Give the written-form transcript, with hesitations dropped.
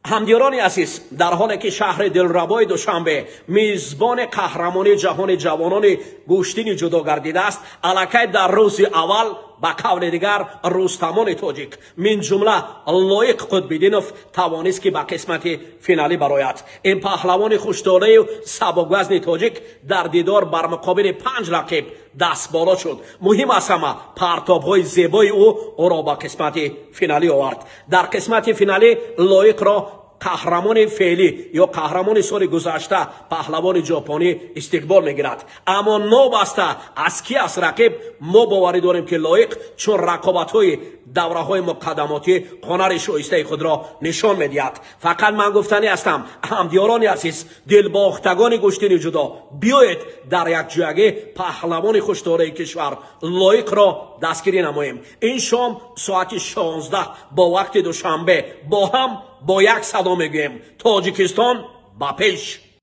همدیرانی عزیز، در حالی که شهر دلربای دوشنبه میزبان قهرمانی جهان جوانان گوشتین جدا گردیده است، الکی در روز اول با قول دیگر رستمان تاجیک من جمله لایق قطب‌الدینов توانست که به قسمت فینالی برآید. این پهلوان خوش‌طبع و سبک‌وزن تاجیک در دیدار بر مقابل 5 رقیب دست بالا شد. مهم است همه پرتاب‌های زیبای او را به قسمت فینالی آورد. در قسمت فینالی لایق را قهرمان فعلی یا قهرمان سال گذشته پهلوان ژاپنی استقبال میگیرد. اما نابسته از کی است رقیب، ما باوری داریم که لایق چون رقابت‌های دوره‌های مقدماتی هنر شایسته خود را نشان میدهد. فقط من گفتنی هستم همدیاران عزیز، دلباختگان گوشتین جدا، بیایید در یک جایگه پهلوان خوش‌طبع کشور لایق را دستگیری نماییم. این شام ساعت 16 با وقت دوشنبه با هم با یک صدا میگویم تاجیکستان با پیش.